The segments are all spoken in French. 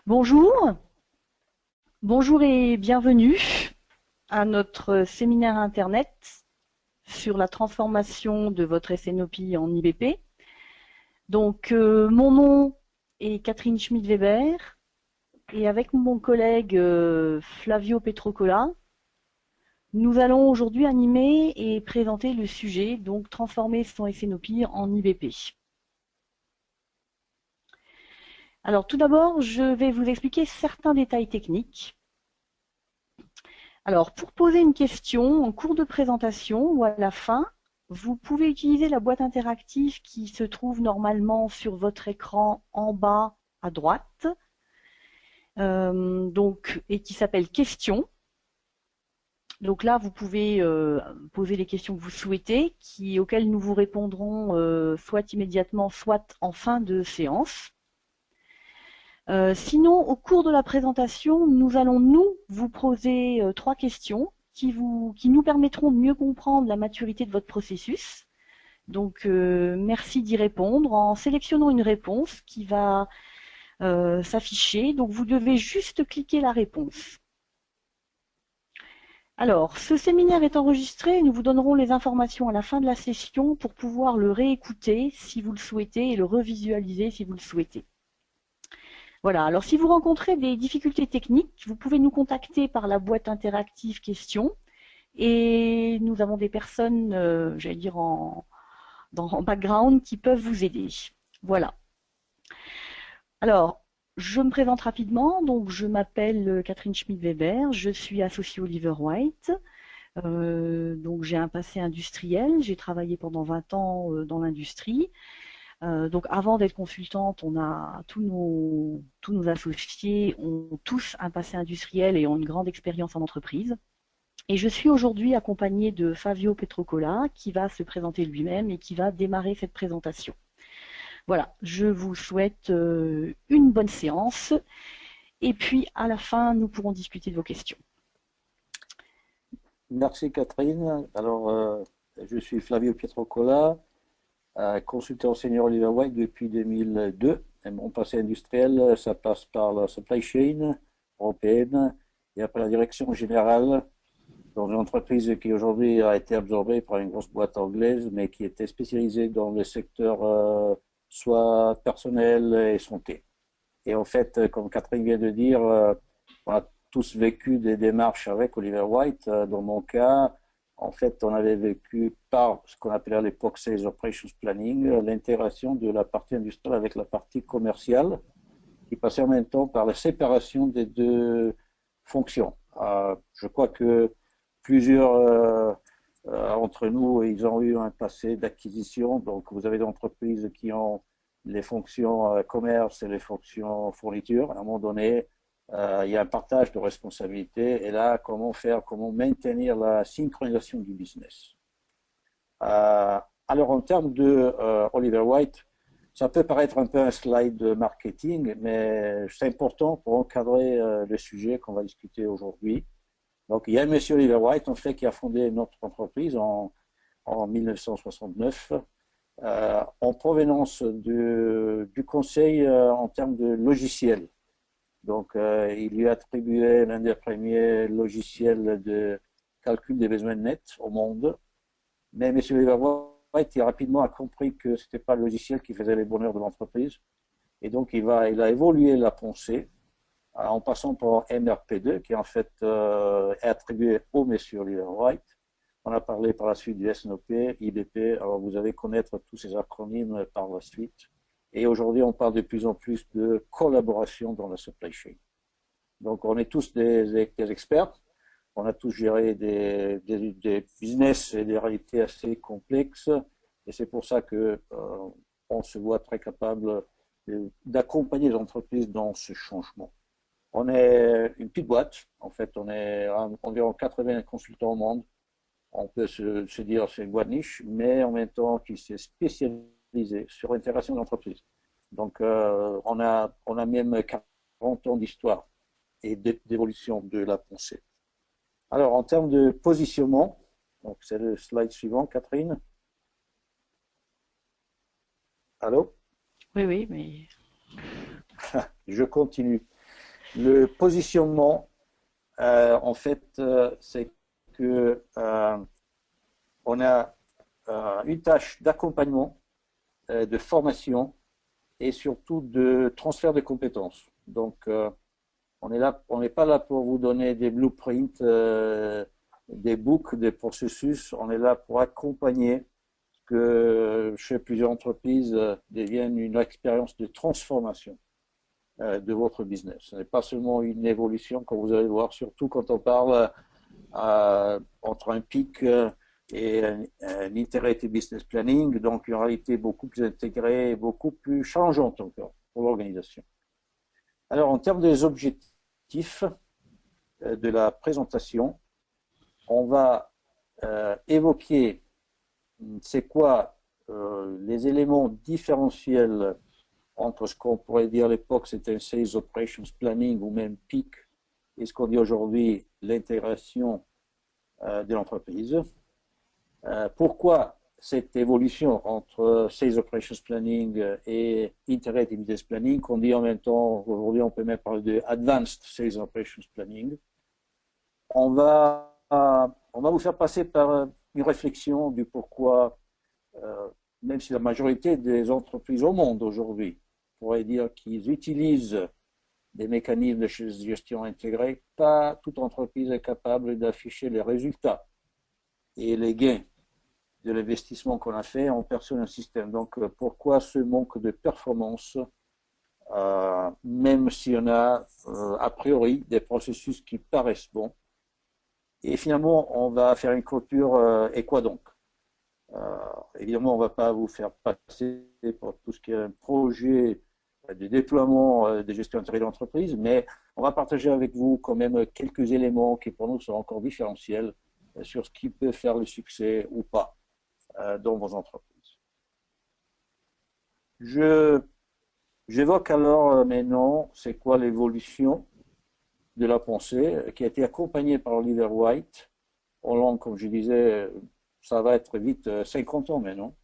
Bonjour, bonjour et bienvenue à notre séminaire Internet sur la transformation de votre SNOP en IBP. Donc, mon nom est Catherine Schmidt-Weber et avec mon collègue Flavio Petrocola, nous allons aujourd'hui animer et présenter le sujet, donc transformer son SNOP en IBP. Alors, tout d'abord, je vais vous expliquer certains détails techniques. Alors, pour poser une question en cours de présentation ou à la fin, vous pouvez utiliser la boîte interactive qui se trouve normalement sur votre écran en bas à droite, et qui s'appelle Questions. Donc là, vous pouvez poser les questions que vous souhaitez, auxquelles nous vous répondrons soit immédiatement, soit en fin de séance. Sinon, au cours de la présentation, nous allons vous poser 3 questions qui nous permettront de mieux comprendre la maturité de votre processus. Donc, merci d'y répondre en sélectionnant une réponse qui va s'afficher. Donc, vous devez juste cliquer la réponse. Alors, ce séminaire est enregistré et nous vous donnerons les informations à la fin de la session pour pouvoir le réécouter si vous le souhaitez et le revisualiser si vous le souhaitez. Voilà, alors si vous rencontrez des difficultés techniques, vous pouvez nous contacter par la boîte interactive questions et nous avons des personnes, j'allais dire en background, qui peuvent vous aider. Voilà. Alors, je me présente rapidement, donc je m'appelle Catherine Schmidt-Weber, je suis associée Oliver White, donc j'ai un passé industriel, j'ai travaillé pendant 20 ans dans l'industrie. Donc avant d'être consultante, tous nos associés ont tous un passé industriel et ont une grande expérience en entreprise. Et je suis aujourd'hui accompagnée de Flavio Petrocola qui va se présenter lui-même et qui va démarrer cette présentation. Voilà, je vous souhaite une bonne séance et puis à la fin, nous pourrons discuter de vos questions. Merci Catherine. Alors, je suis Flavio Pietrocola, consultant senior Oliver White depuis 2002. Et mon passé industriel, ça passe par la supply chain européenne et après la direction générale dans une entreprise qui aujourd'hui a été absorbée par une grosse boîte anglaise, mais qui était spécialisée dans le secteur soit personnel et santé. Et en fait, comme Catherine vient de dire, on a tous vécu des démarches avec Oliver White. Dans mon cas, en fait, on avait vécu par ce qu'on appelait à l'époque Sales Operations Planning, l'intégration de la partie industrielle avec la partie commerciale, qui passait en même temps par la séparation des deux fonctions. Je crois que plusieurs entre nous, ils ont eu un passé d'acquisition. Donc, vous avez des entreprises qui ont les fonctions commerce et les fonctions fourniture. À un moment donné, il y a un partage de responsabilités. Et là, comment maintenir la synchronisation du business. Alors, en termes de Oliver White, ça peut paraître un peu un slide marketing, mais c'est important pour encadrer le sujet qu'on va discuter aujourd'hui. Donc, il y a M. Oliver White, en fait, qui a fondé notre entreprise en 1969, en provenance du conseil en termes de logiciels. Donc, il lui a attribué l'un des premiers logiciels de calcul des besoins nets au monde. Mais M. Oliver White, il rapidement a compris que ce n'était pas le logiciel qui faisait les bonheurs de l'entreprise. Et donc, il a évolué la pensée en passant par MRP2, qui en fait est attribué au monsieur Oliver White. On a parlé par la suite du SNOP, IBP, alors vous allez connaître tous ces acronymes par la suite. Et aujourd'hui, on parle de plus en plus de collaboration dans la supply chain. Donc, on est tous des experts. On a tous géré des business et des réalités assez complexes. Et c'est pour ça que on se voit très capable d'accompagner les entreprises dans ce changement. On est une petite boîte, en fait, on est environ 80 consultants au monde. On peut se dire c'est une boîte niche, mais en même temps qui s'est spécialisée sur l'intégration d'entreprises. Donc, on a même 40 ans d'histoire et d'évolution de la pensée. Alors, en termes de positionnement, donc c'est le slide suivant, Catherine. Allô? Oui, mais... Je continue. Le positionnement, en fait, c'est que on a une tâche d'accompagnement, de formation et surtout de transfert de compétences. Donc, on est là, on n'est pas là pour vous donner des blueprints, des books, des processus. On est là pour accompagner que chez plusieurs entreprises devienne une expérience de transformation de votre business. Ce n'est pas seulement une évolution, comme vous allez voir, surtout quand on parle entre un pic et un integrated business planning, donc une réalité beaucoup plus intégrée, beaucoup plus changeante encore pour l'organisation. Alors, en termes des objectifs de la présentation, on va évoquer c'est quoi les éléments différentiels entre ce qu'on pourrait dire à l'époque c'était un Sales Operations Planning ou même PIC et ce qu'on dit aujourd'hui l'intégration de l'entreprise. Pourquoi cette évolution entre Sales Operations Planning et Integrated Business Planning qu'on dit en même temps, aujourd'hui on peut même parler de Advanced Sales Operations Planning. On va vous faire passer par une réflexion du pourquoi, même si la majorité des entreprises au monde aujourd'hui pourrait dire qu'ils utilisent des mécanismes de gestion intégrée, pas toute entreprise est capable d'afficher les résultats et les gains de l'investissement qu'on a fait en personne un système. Donc, pourquoi ce manque de performance, même si on a a priori des processus qui paraissent bons. Et finalement, on va faire une clôture et quoi donc évidemment, on ne va pas vous faire passer pour tout ce qui est un projet de déploiement de gestion intégrée d'entreprise, mais on va partager avec vous quand même quelques éléments qui pour nous sont encore différentiels sur ce qui peut faire le succès ou pas dans vos entreprises. J'évoque alors maintenant c'est quoi l'évolution de la pensée qui a été accompagnée par Oliver White en langue, comme je disais, ça va être vite 50 ans maintenant,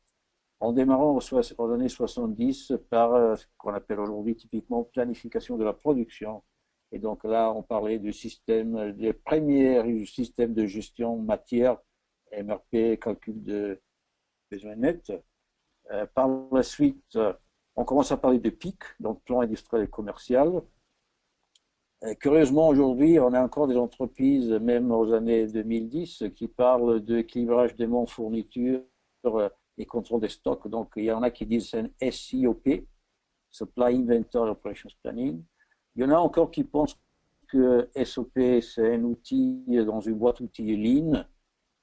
en démarrant aux années 70 par ce qu'on appelle aujourd'hui typiquement planification de la production. Et donc là, on parlait du système, des premiers systèmes de gestion matière, MRP, calcul de besoins nets. Par la suite, on commence à parler de PIC, donc plan industriel et commercial. Curieusement, aujourd'hui, on a encore des entreprises, même aux années 2010, qui parlent d'équilibrage des monts fournitures et contrôle des stocks. Donc, il y en a qui disent c'est un SIOP, Supply Inventory Operations Planning. Il y en a encore qui pensent que SOP, c'est un outil dans une boîte outils Lean,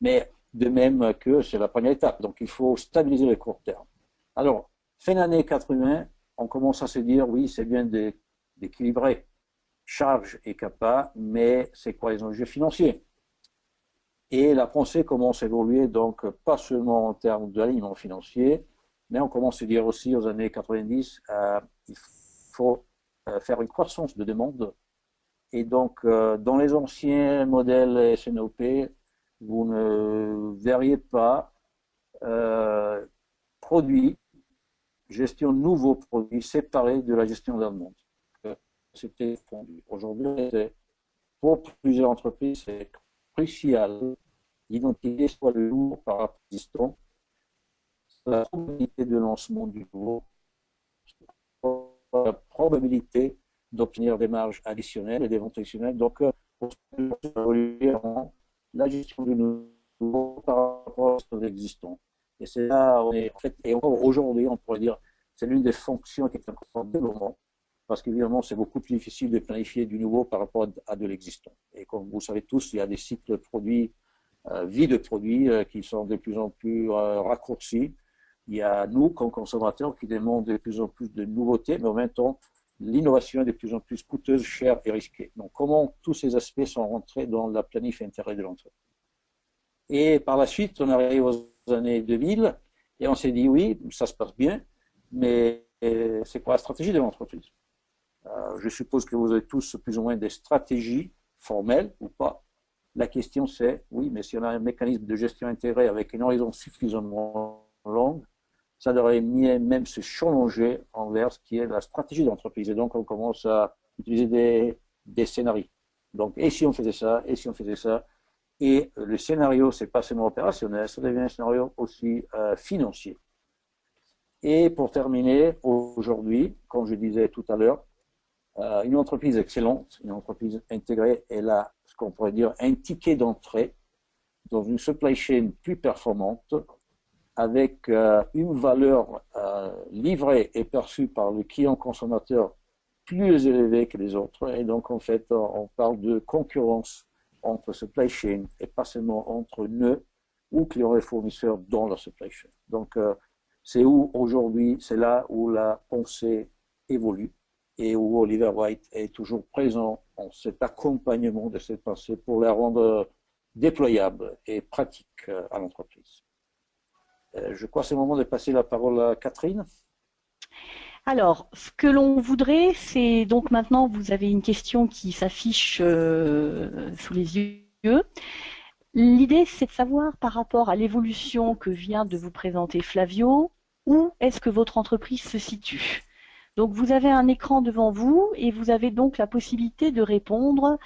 mais de même que c'est la première étape. Donc, il faut stabiliser le court terme. Alors, fin d'année 80, on commence à se dire, oui, c'est bien d'équilibrer charge et CAPA, mais c'est quoi les enjeux financiers? Et la pensée commence à évoluer, donc pas seulement en termes d'alignement financier, mais on commence à dire aussi aux années 90, il faut faire une croissance de demande. Et donc, dans les anciens modèles SNOP, vous ne verriez pas produits, gestion de nouveaux produits séparés de la gestion de la demande. C'était fondu. Aujourd'hui, pour plusieurs entreprises, c'est crucial d'identifier soit le lourd par rapport au existant, la probabilité de lancement du nouveau, la probabilité d'obtenir des marges additionnelles et des ventes additionnelles. Donc, pour évoluer en la gestion du nouveau par rapport à l'existant. Et c'est là, on est, en fait, et encore aujourd'hui, on pourrait dire, c'est l'une des fonctions qui est encore en développement. Parce qu'évidemment, c'est beaucoup plus difficile de planifier du nouveau par rapport à de l'existant. Et comme vous savez tous, il y a des cycles de produits, vie de produits qui sont de plus en plus raccourcis. Il y a nous, comme consommateurs, qui demandent de plus en plus de nouveautés, mais en même temps, l'innovation est de plus en plus coûteuse, chère et risquée. Donc, comment tous ces aspects sont rentrés dans la planif intérêt de l'entreprise. Et par la suite, on arrive aux années 2000 et on s'est dit, oui, ça se passe bien, mais c'est quoi la stratégie de l'entreprise? Je suppose que vous avez tous plus ou moins des stratégies formelles ou pas. La question c'est, oui, mais si on a un mécanisme de gestion intégrée avec une horizon suffisamment longue, ça devrait même se changer envers ce qui est la stratégie d'entreprise. Et donc, on commence à utiliser des scénarios. Donc, et si on faisait ça, et si on faisait ça, et le scénario, c'est pas seulement opérationnel, ça devient un scénario aussi financier. Et pour terminer, aujourd'hui, comme je disais tout à l'heure, une entreprise excellente, une entreprise intégrée, elle a ce qu'on pourrait dire un ticket d'entrée dans une supply chain plus performante, avec une valeur livrée et perçue par le client consommateur plus élevée que les autres. Et donc, en fait, on parle de concurrence entre supply chain et pas seulement entre nœuds ou clients et fournisseurs dans la supply chain. Donc, c'est où aujourd'hui, c'est là où la pensée évolue et où Oliver White est toujours présent en cet accompagnement de cette pensée pour la rendre déployable et pratique à l'entreprise. Je crois que c'est le moment de passer la parole à Catherine. Alors, ce que l'on voudrait, c'est donc maintenant, vous avez une question qui s'affiche sous les yeux. L'idée, c'est de savoir par rapport à l'évolution que vient de vous présenter Flavio, où est-ce que votre entreprise se situe? Donc, vous avez un écran devant vous et vous avez donc la possibilité de répondre.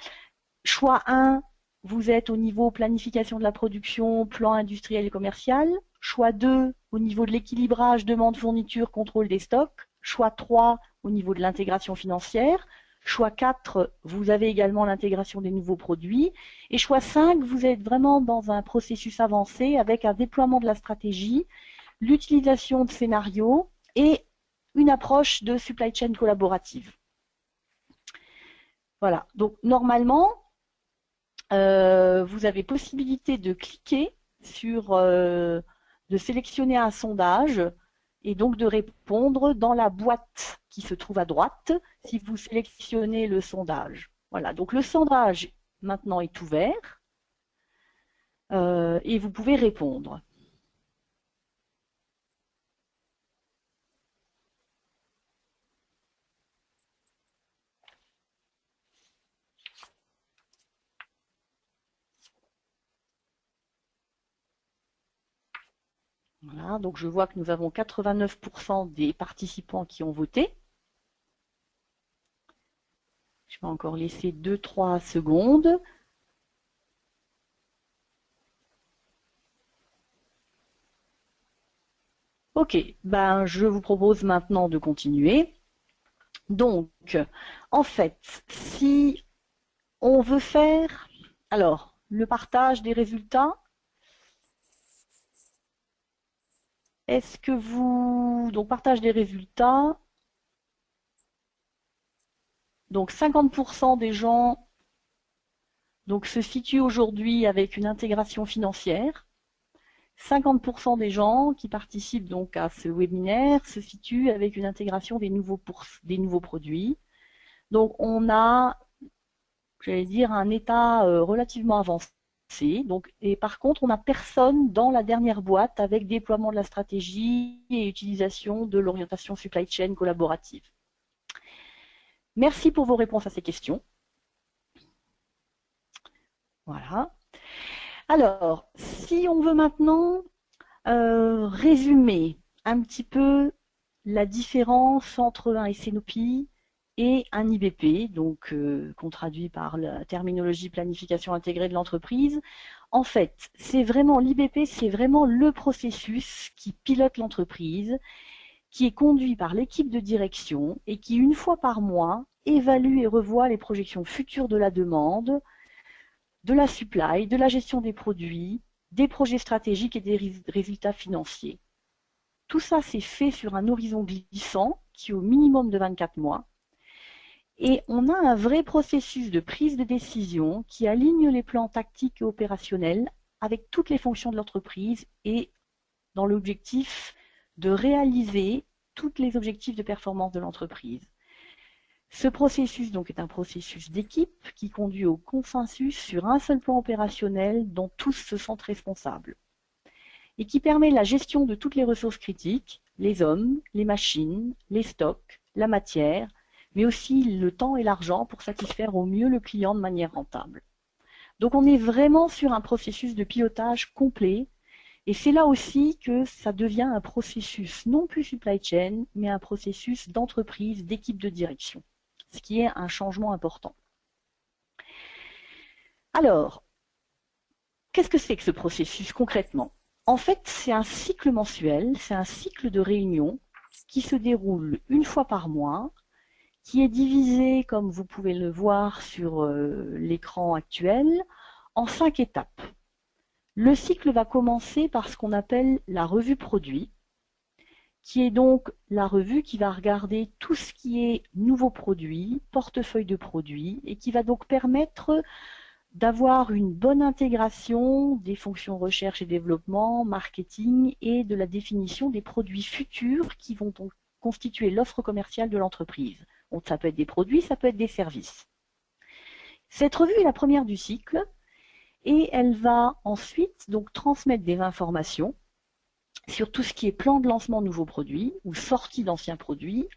Choix 1, vous êtes au niveau planification de la production, plan industriel et commercial. Choix 2, au niveau de l'équilibrage, demande, fourniture, contrôle des stocks. Choix 3, au niveau de l'intégration financière. Choix 4, vous avez également l'intégration des nouveaux produits. Et choix 5, vous êtes vraiment dans un processus avancé avec un déploiement de la stratégie, l'utilisation de scénarios et une approche de supply chain collaborative. Voilà, donc normalement, vous avez possibilité de cliquer sur, de sélectionner un sondage et donc de répondre dans la boîte qui se trouve à droite si vous sélectionnez le sondage. Voilà, donc le sondage maintenant est ouvert et vous pouvez répondre. Voilà, donc je vois que nous avons 89% des participants qui ont voté. Je vais encore laisser 2-3 secondes. Ok, ben je vous propose maintenant de continuer. Donc, en fait, si on veut faire, alors, le partage des résultats, est-ce que vous, donc partage des résultats, donc 50% des gens donc, se situent aujourd'hui avec une intégration financière. 50% des gens qui participent donc à ce webinaire se situent avec une intégration des nouveaux produits. Donc on a, j'allais dire, un état relativement avancé. Donc, et par contre, on n'a personne dans la dernière boîte avec déploiement de la stratégie et utilisation de l'orientation supply chain collaborative. Merci pour vos réponses à ces questions. Voilà. Alors, si on veut maintenant résumer un petit peu la différence entre un SNOP et un IBP, donc qu'on traduit par la terminologie planification intégrée de l'entreprise. En fait, c'est vraiment l'IBP, c'est vraiment le processus qui pilote l'entreprise, qui est conduit par l'équipe de direction et qui, une fois par mois, évalue et revoit les projections futures de la demande, de la supply, de la gestion des produits, des projets stratégiques et des résultats financiers. Tout ça, c'est fait sur un horizon glissant qui est au minimum de 24 mois. Et on a un vrai processus de prise de décision qui aligne les plans tactiques et opérationnels avec toutes les fonctions de l'entreprise et dans l'objectif de réaliser tous les objectifs de performance de l'entreprise. Ce processus donc est un processus d'équipe qui conduit au consensus sur un seul plan opérationnel dont tous se sentent responsables et qui permet la gestion de toutes les ressources critiques, les hommes, les machines, les stocks, la matière, mais aussi le temps et l'argent pour satisfaire au mieux le client de manière rentable. Donc on est vraiment sur un processus de pilotage complet et c'est là aussi que ça devient un processus non plus supply chain, mais un processus d'entreprise, d'équipe de direction, ce qui est un changement important. Alors, qu'est-ce que c'est que ce processus concrètement? En fait, c'est un cycle mensuel, c'est un cycle de réunions qui se déroule une fois par mois, qui est divisé, comme vous pouvez le voir sur l'écran actuel, en 5 étapes. Le cycle va commencer par ce qu'on appelle la revue produit, qui est donc la revue qui va regarder tout ce qui est nouveaux produits, portefeuille de produits, et qui va donc permettre d'avoir une bonne intégration des fonctions recherche et développement, marketing et de la définition des produits futurs qui vont donc constituer l'offre commerciale de l'entreprise. Donc ça peut être des produits, ça peut être des services. Cette revue est la première du cycle et elle va ensuite donc transmettre des informations sur tout ce qui est plan de lancement de nouveaux produits ou sortie d'anciens produits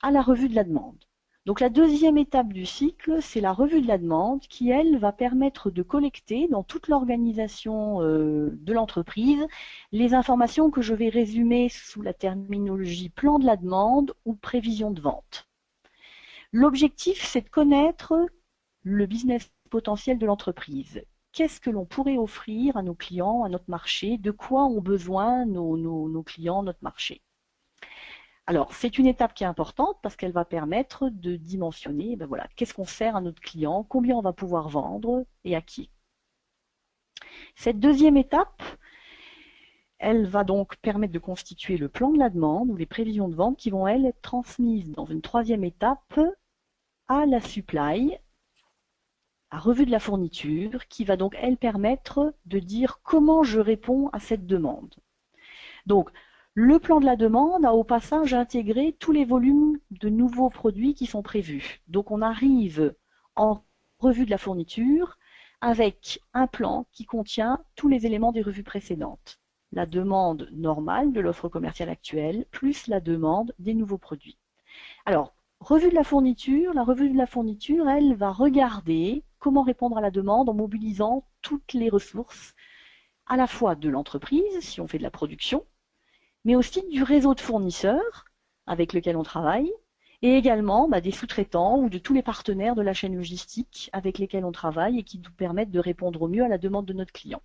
à la revue de la demande. Donc la deuxième étape du cycle, c'est la revue de la demande qui, elle, va permettre de collecter dans toute l'organisation de l'entreprise les informations que je vais résumer sous la terminologie plan de la demande ou prévision de vente. L'objectif, c'est de connaître le business potentiel de l'entreprise. Qu'est-ce que l'on pourrait offrir à nos clients, à notre marché? De quoi ont besoin nos clients, notre marché? Alors, c'est une étape qui est importante parce qu'elle va permettre de dimensionner, ben voilà, qu'est-ce qu'on sert à notre client, combien on va pouvoir vendre et à qui. Cette deuxième étape, elle va donc permettre de constituer le plan de la demande ou les prévisions de vente qui vont, elles, être transmises dans une troisième étape à la supply, à revue de la fourniture, qui va donc, elle, permettre de dire comment je réponds à cette demande. Donc, le plan de la demande a au passage intégré tous les volumes de nouveaux produits qui sont prévus. Donc on arrive en revue de la fourniture avec un plan qui contient tous les éléments des revues précédentes. La demande normale de l'offre commerciale actuelle, plus la demande des nouveaux produits. Alors, revue de la fourniture, elle va regarder comment répondre à la demande en mobilisant toutes les ressources, à la fois de l'entreprise, si on fait de la production, mais aussi du réseau de fournisseurs avec lequel on travaille, et également des sous-traitants ou de tous les partenaires de la chaîne logistique avec lesquels on travaille et qui nous permettent de répondre au mieux à la demande de notre client.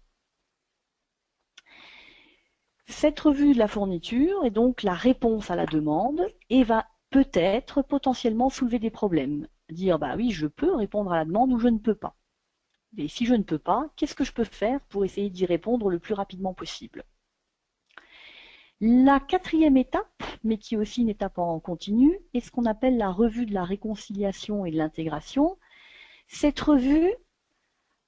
Cette revue de la fourniture est donc la réponse à la demande et va peut-être potentiellement soulever des problèmes. Dire oui, je peux répondre à la demande ou je ne peux pas. Et si je ne peux pas, qu'est-ce que je peux faire pour essayer d'y répondre le plus rapidement possible? La quatrième étape, mais qui est aussi une étape en continu, est ce qu'on appelle la revue de la réconciliation et de l'intégration. Cette revue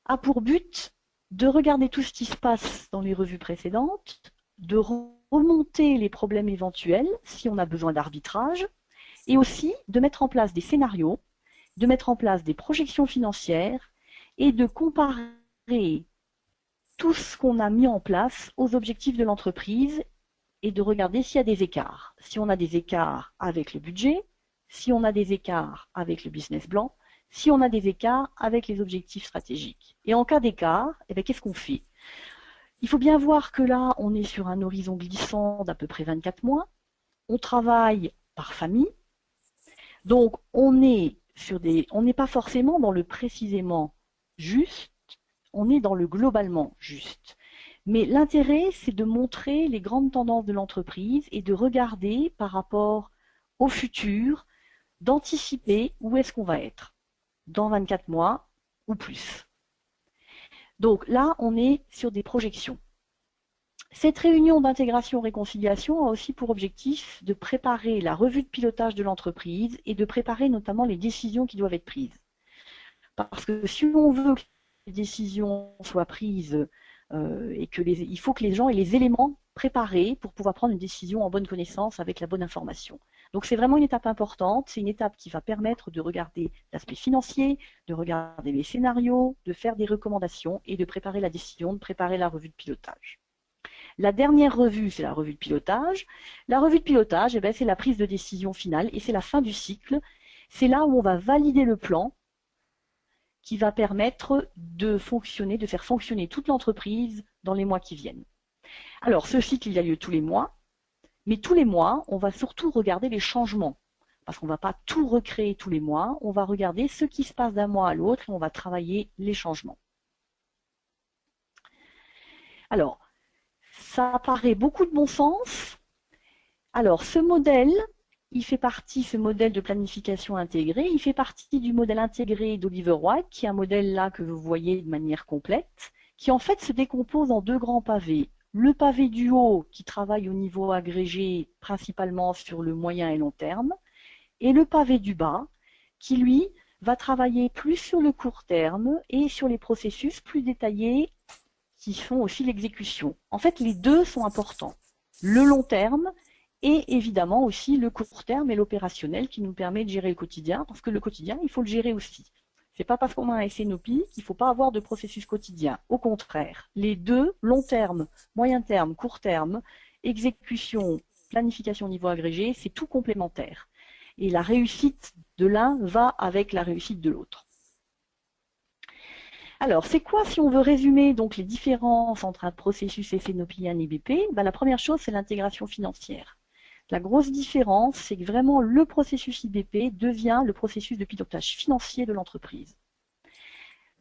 a pour but de regarder tout ce qui se passe dans les revues précédentes, de remonter les problèmes éventuels si on a besoin d'arbitrage, et aussi de mettre en place des scénarios, de mettre en place des projections financières et de comparer tout ce qu'on a mis en place aux objectifs de l'entreprise et de regarder s'il y a des écarts. Si on a des écarts avec le budget, si on a des écarts avec le business plan, si on a des écarts avec les objectifs stratégiques. Et en cas d'écart, qu'est-ce qu'on fait? Il faut bien voir que là, on est sur un horizon glissant d'à peu près 24 mois. On travaille par famille. Donc, on n'est pas forcément dans le précisément juste, on est dans le globalement juste. Mais l'intérêt, c'est de montrer les grandes tendances de l'entreprise et de regarder par rapport au futur, d'anticiper où est-ce qu'on va être dans 24 mois ou plus. Donc là, on est sur des projections. Cette réunion d'intégration-réconciliation a aussi pour objectif de préparer la revue de pilotage de l'entreprise et de préparer notamment les décisions qui doivent être prises. Parce que si on veut que les décisions soient prises et il faut que les gens aient les éléments préparés pour pouvoir prendre une décision en bonne connaissance avec la bonne information. Donc c'est vraiment une étape importante, c'est une étape qui va permettre de regarder l'aspect financier, de regarder les scénarios, de faire des recommandations et de préparer la décision, de préparer la revue de pilotage. La dernière revue, c'est la revue de pilotage. La revue de pilotage, c'est la prise de décision finale et c'est la fin du cycle. C'est là où on va valider le plan qui va permettre de faire fonctionner toute l'entreprise dans les mois qui viennent. Alors, ce cycle, il a lieu tous les mois, mais tous les mois, on va surtout regarder les changements, parce qu'on ne va pas tout recréer tous les mois, on va regarder ce qui se passe d'un mois à l'autre et on va travailler les changements. Alors, ça paraît beaucoup de bon sens. Alors, ce modèle, ce modèle de planification intégrée, il fait partie du modèle intégré d'Oliver White, qui est un modèle là que vous voyez de manière complète, qui en fait se décompose en deux grands pavés. Le pavé du haut, qui travaille au niveau agrégé, principalement sur le moyen et long terme, et le pavé du bas, qui lui va travailler plus sur le court terme et sur les processus plus détaillés qui font aussi l'exécution. En fait, les deux sont importants. Le long terme et évidemment aussi le court terme et l'opérationnel qui nous permet de gérer le quotidien, parce que le quotidien, il faut le gérer aussi. C'est pas parce qu'on a un SNOP qu'il ne faut pas avoir de processus quotidien. Au contraire, les deux, long terme, moyen terme, court terme, exécution, planification au niveau agrégé, c'est tout complémentaire. Et la réussite de l'un va avec la réussite de l'autre. Alors, c'est quoi, si on veut résumer donc les différences entre un processus SNOP et un IBP? La première chose, c'est l'intégration financière. La grosse différence, c'est que vraiment le processus IBP devient le processus de pilotage financier de l'entreprise.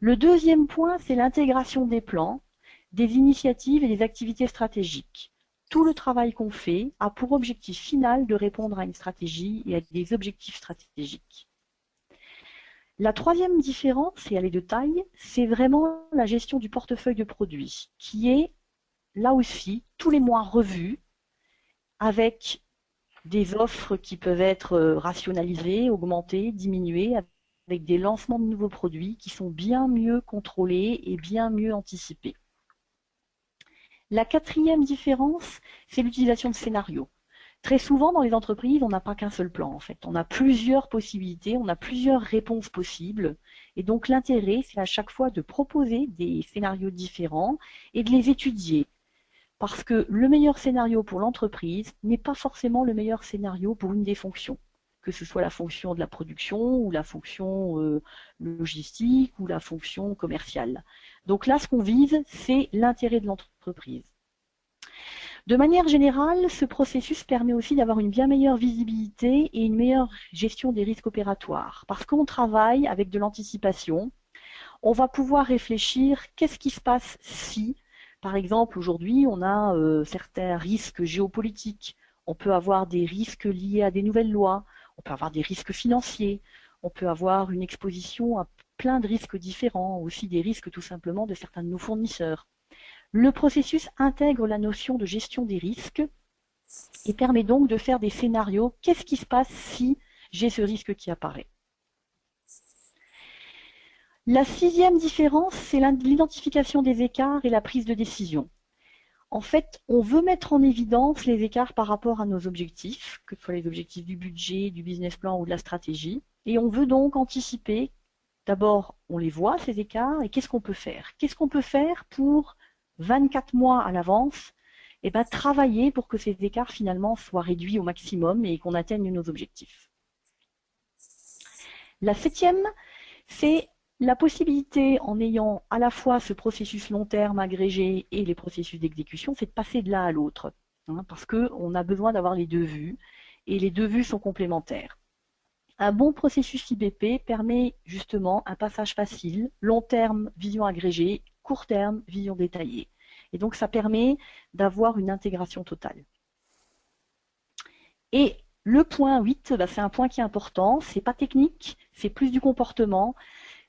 Le deuxième point, c'est l'intégration des plans, des initiatives et des activités stratégiques. Tout le travail qu'on fait a pour objectif final de répondre à une stratégie et à des objectifs stratégiques. La troisième différence, et elle est de taille, c'est vraiment la gestion du portefeuille de produits, qui est là aussi tous les mois revu avec des offres qui peuvent être rationalisées, augmentées, diminuées, avec des lancements de nouveaux produits qui sont bien mieux contrôlés et bien mieux anticipés. La quatrième différence, c'est l'utilisation de scénarios. Très souvent, dans les entreprises, on n'a pas qu'un seul plan, en fait. On a plusieurs possibilités, on a plusieurs réponses possibles. Et donc, l'intérêt, c'est à chaque fois de proposer des scénarios différents et de les étudier. Parce que le meilleur scénario pour l'entreprise n'est pas forcément le meilleur scénario pour une des fonctions, que ce soit la fonction de la production ou la fonction logistique ou la fonction commerciale. Donc là, ce qu'on vise, c'est l'intérêt de l'entreprise. De manière générale, ce processus permet aussi d'avoir une bien meilleure visibilité et une meilleure gestion des risques opératoires. Parce qu'on travaille avec de l'anticipation, on va pouvoir réfléchir qu'est-ce qui se passe si, par exemple, aujourd'hui, on a certains risques géopolitiques, on peut avoir des risques liés à des nouvelles lois, on peut avoir des risques financiers, on peut avoir une exposition à plein de risques différents, aussi des risques tout simplement de certains de nos fournisseurs. Le processus intègre la notion de gestion des risques et permet donc de faire des scénarios. Qu'est-ce qui se passe si j'ai ce risque qui apparaît? La sixième différence, c'est l'identification des écarts et la prise de décision. En fait, on veut mettre en évidence les écarts par rapport à nos objectifs, que ce soit les objectifs du budget, du business plan ou de la stratégie, et on veut donc anticiper. D'abord, on les voit, ces écarts, et qu'est-ce qu'on peut faire? Qu'est-ce qu'on peut faire pour 24 mois à l'avance, travailler pour que ces écarts finalement soient réduits au maximum et qu'on atteigne nos objectifs. La septième, c'est la possibilité, en ayant à la fois ce processus long terme agrégé et les processus d'exécution, c'est de passer de l'un à l'autre, parce qu'on a besoin d'avoir les deux vues, et les deux vues sont complémentaires. Un bon processus IBP permet justement un passage facile, long terme, vision agrégée, court terme, vision détaillée. Et donc, ça permet d'avoir une intégration totale. Et le point 8, c'est un point qui est important, c'est pas technique, c'est plus du comportement,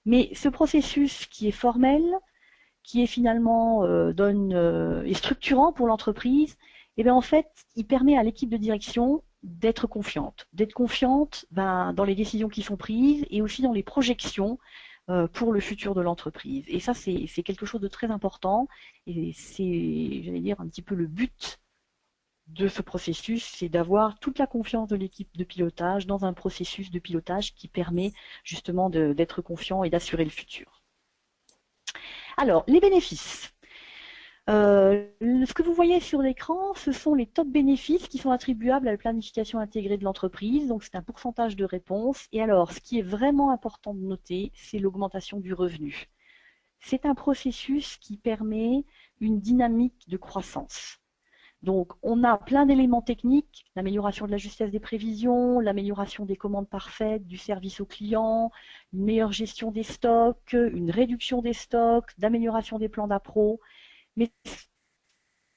mais ce processus qui est formel, qui est finalement est structurant pour l'entreprise, en fait, il permet à l'équipe de direction d'être confiante dans les décisions qui sont prises et aussi dans les projections pour le futur de l'entreprise. Et ça, c'est quelque chose de très important et c'est, j'allais dire, un petit peu le but de ce processus, c'est d'avoir toute la confiance de l'équipe de pilotage dans un processus de pilotage qui permet justement d'être confiant et d'assurer le futur. Alors, les bénéfices. Ce que vous voyez sur l'écran, ce sont les top bénéfices qui sont attribuables à la planification intégrée de l'entreprise. Donc, c'est un pourcentage de réponse. Et alors, ce qui est vraiment important de noter, c'est l'augmentation du revenu. C'est un processus qui permet une dynamique de croissance. Donc, on a plein d'éléments techniques, l'amélioration de la justesse des prévisions, l'amélioration des commandes parfaites, du service au client, une meilleure gestion des stocks, une réduction des stocks, d'amélioration des plans d'appro. Mais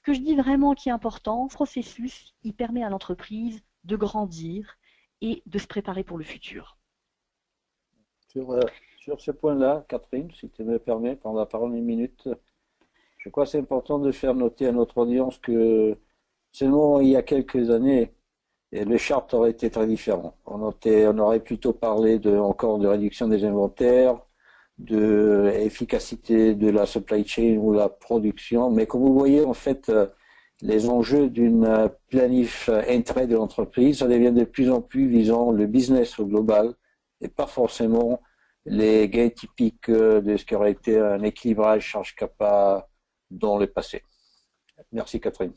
que je dis vraiment qui est important, ce processus, il permet à l'entreprise de grandir et de se préparer pour le futur. Sur ce point-là, Catherine, si tu me permets, prendre la parole une minute, je crois que c'est important de faire noter à notre audience que seulement il y a quelques années, le chart aurait été très différent. On aurait plutôt parlé encore de réduction des inventaires, de efficacité de la supply chain ou la production. Mais comme vous voyez, en fait, les enjeux d'une planif intérêt de l'entreprise, ça devient de plus en plus visant le business au global et pas forcément les gains typiques de ce qui aurait été un équilibrage charge-capa dans le passé. Merci Catherine.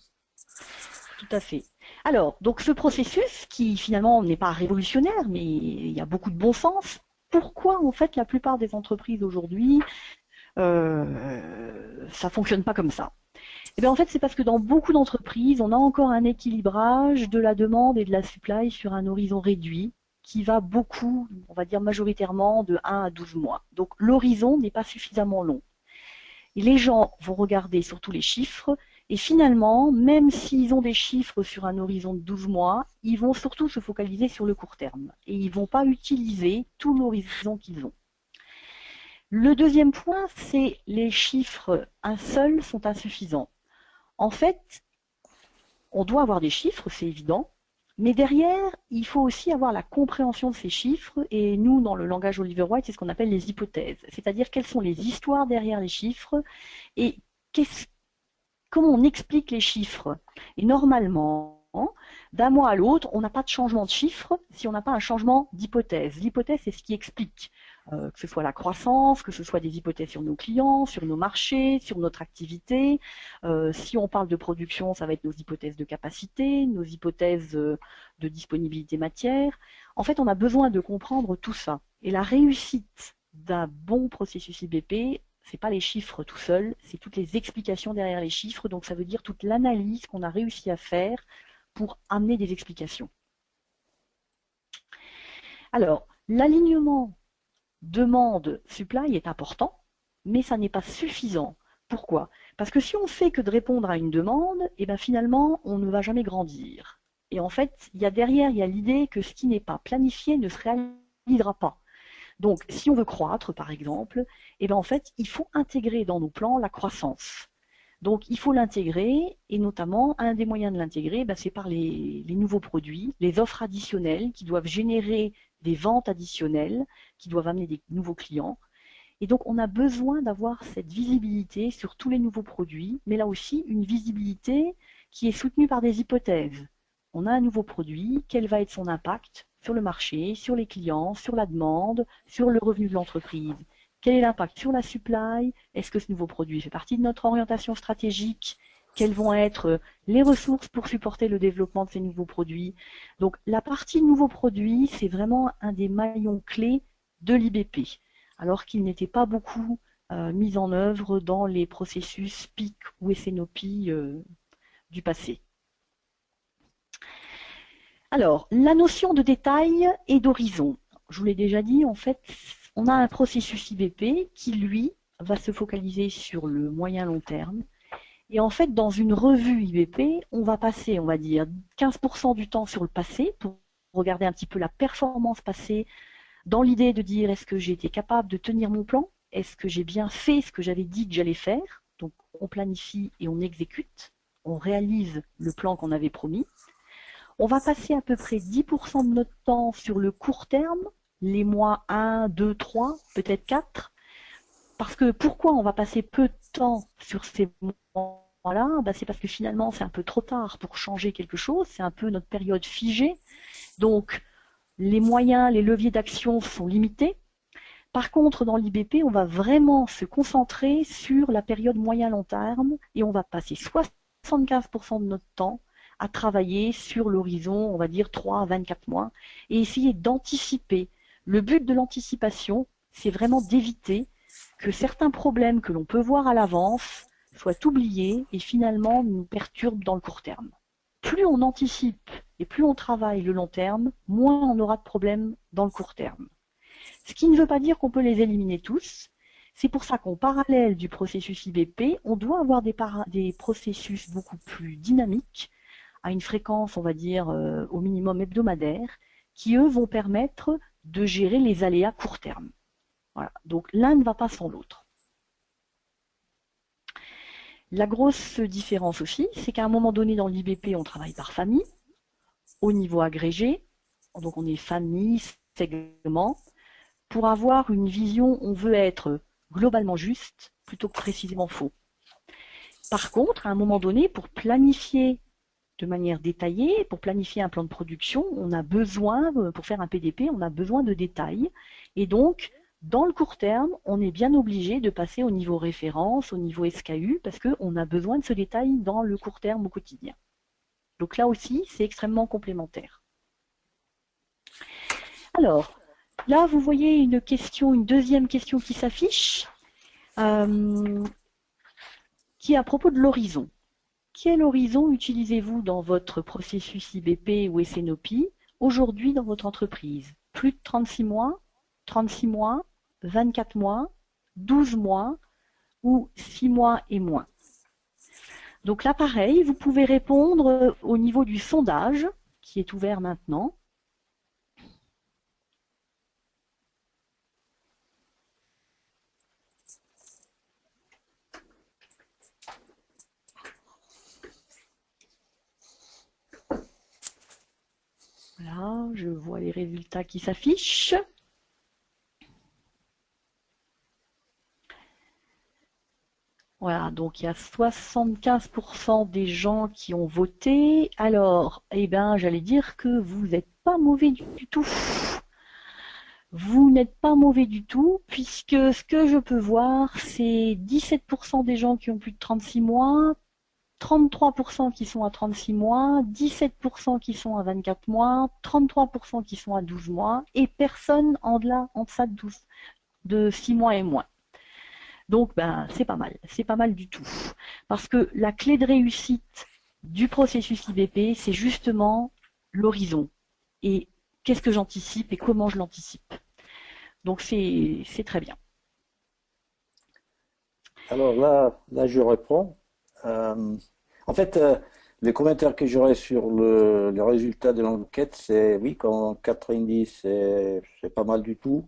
Tout à fait. Alors, donc ce processus qui finalement n'est pas révolutionnaire, mais il y a beaucoup de bon sens. Pourquoi en fait la plupart des entreprises aujourd'hui ça fonctionne pas comme ça? Eh bien en fait c'est parce que dans beaucoup d'entreprises on a encore un équilibrage de la demande et de la supply sur un horizon réduit qui va beaucoup, on va dire majoritairement de 1 à 12 mois. Donc l'horizon n'est pas suffisamment long. Et les gens vont regarder surtout les chiffres et finalement, même s'ils ont des chiffres sur un horizon de 12 mois, ils vont surtout se focaliser sur le court terme et ils ne vont pas utiliser tout l'horizon qu'ils ont. Le deuxième point, c'est les chiffres, un seul, sont insuffisants. En fait, on doit avoir des chiffres, c'est évident, mais derrière, il faut aussi avoir la compréhension de ces chiffres et nous, dans le langage Oliver White, c'est ce qu'on appelle les hypothèses, c'est-à-dire quelles sont les histoires derrière les chiffres et comment on explique les chiffres. Et normalement, d'un mois à l'autre, on n'a pas de changement de chiffre si on n'a pas un changement d'hypothèse. L'hypothèse, c'est ce qui explique, que ce soit la croissance, que ce soit des hypothèses sur nos clients, sur nos marchés, sur notre activité. Si on parle de production, ça va être nos hypothèses de capacité, nos hypothèses de disponibilité matière. En fait, on a besoin de comprendre tout ça. Et la réussite d'un bon processus IBP, c'est pas les chiffres tout seuls, c'est toutes les explications derrière les chiffres. Donc ça veut dire toute l'analyse qu'on a réussi à faire pour amener des explications. Alors, l'alignement demande-supply est important, mais ça n'est pas suffisant. Pourquoi? Parce que si on fait que de répondre à une demande, et ben finalement, on ne va jamais grandir. Et en fait, derrière, il y a l'idée que ce qui n'est pas planifié ne se réalisera pas. Donc, si on veut croître, par exemple, et ben en fait, il faut intégrer dans nos plans la croissance. Donc, il faut l'intégrer, et notamment, un des moyens de l'intégrer, ben, c'est par les nouveaux produits, les offres additionnelles qui doivent générer des ventes additionnelles, qui doivent amener des nouveaux clients. Et donc, on a besoin d'avoir cette visibilité sur tous les nouveaux produits, mais là aussi, une visibilité qui est soutenue par des hypothèses. On a un nouveau produit, quel va être son impact sur le marché, sur les clients, sur la demande, sur le revenu de l'entreprise? Quel est l'impact sur la supply? Est-ce que ce nouveau produit fait partie de notre orientation stratégique? Quelles vont être les ressources pour supporter le développement de ces nouveaux produits? Donc la partie nouveaux produits, c'est vraiment un des maillons clés de l'IBP, alors qu'il n'était pas beaucoup mis en œuvre dans les processus PIC ou SNOP du passé. Alors, la notion de détail et d'horizon. Je vous l'ai déjà dit, en fait, on a un processus IBP qui, lui, va se focaliser sur le moyen-long terme. Et en fait, dans une revue IBP, on va passer, on va dire, 15% du temps sur le passé pour regarder un petit peu la performance passée, dans l'idée de dire est-ce que j'ai été capable de tenir mon plan? Est-ce que j'ai bien fait ce que j'avais dit que j'allais faire? Donc, on planifie et on exécute. On réalise le plan qu'on avait promis. On va passer à peu près 10% de notre temps sur le court terme, les mois 1, 2, 3, peut-être 4. Parce que pourquoi on va passer peu de temps sur ces mois-là? C'est parce que finalement, c'est un peu trop tard pour changer quelque chose. C'est un peu notre période figée. Donc, les moyens, les leviers d'action sont limités. Par contre, dans l'IBP, on va vraiment se concentrer sur la période moyen-long terme et on va passer 75% de notre temps à travailler sur l'horizon, on va dire 3 à 24 mois, et essayer d'anticiper. Le but de l'anticipation, c'est vraiment d'éviter que certains problèmes que l'on peut voir à l'avance soient oubliés et finalement nous perturbent dans le court terme. Plus on anticipe et plus on travaille le long terme, moins on aura de problèmes dans le court terme. Ce qui ne veut pas dire qu'on peut les éliminer tous, C'est pour ça qu'en parallèle du processus IBP, on doit avoir des processus beaucoup plus dynamiques, à une fréquence, on va dire, au minimum hebdomadaire, qui, eux, vont permettre de gérer les aléas court terme. Voilà. Donc l'un ne va pas sans l'autre. La grosse différence aussi, c'est qu'à un moment donné dans l'IBP, on travaille par famille, au niveau agrégé, donc on est famille, segment. Pour avoir une vision, on veut être globalement juste plutôt que précisément faux. Par contre, à un moment donné, pour planifier de manière détaillée, pour planifier un plan de production, on a besoin, pour faire un PDP, on a besoin de détails. Et donc, dans le court terme, on est bien obligé de passer au niveau référence, au niveau SKU, parce qu'on a besoin de ce détail dans le court terme au quotidien. Donc là aussi, c'est extrêmement complémentaire. Alors, là, vous voyez une deuxième question qui s'affiche, qui est à propos de l'horizon. Quel horizon utilisez-vous dans votre processus IBP ou SNOP aujourd'hui dans votre entreprise? Plus de 36 mois, 36 mois, 24 mois, 12 mois ou 6 mois et moins? Donc là, pareil, vous pouvez répondre au niveau du sondage qui est ouvert maintenant. Voilà, je vois les résultats qui s'affichent. Voilà, donc il y a 75% des gens qui ont voté. Alors, eh ben, j'allais dire que vous n'êtes pas mauvais du tout. Vous n'êtes pas mauvais du tout, puisque ce que je peux voir, c'est 17% des gens qui ont plus de 36 mois, 33% qui sont à 36 mois, 17% qui sont à 24 mois, 33% qui sont à 12 mois, et personne en deçà de 6 mois et moins. Donc, ben, c'est pas mal du tout. Parce que la clé de réussite du processus IBP, c'est justement l'horizon. Et qu'est-ce que j'anticipe et comment je l'anticipe. Donc, c'est très bien. Alors là, je reprends. En fait, les commentaires que j'aurais sur le résultat de l'enquête, c'est oui, quand 90, c'est pas mal du tout.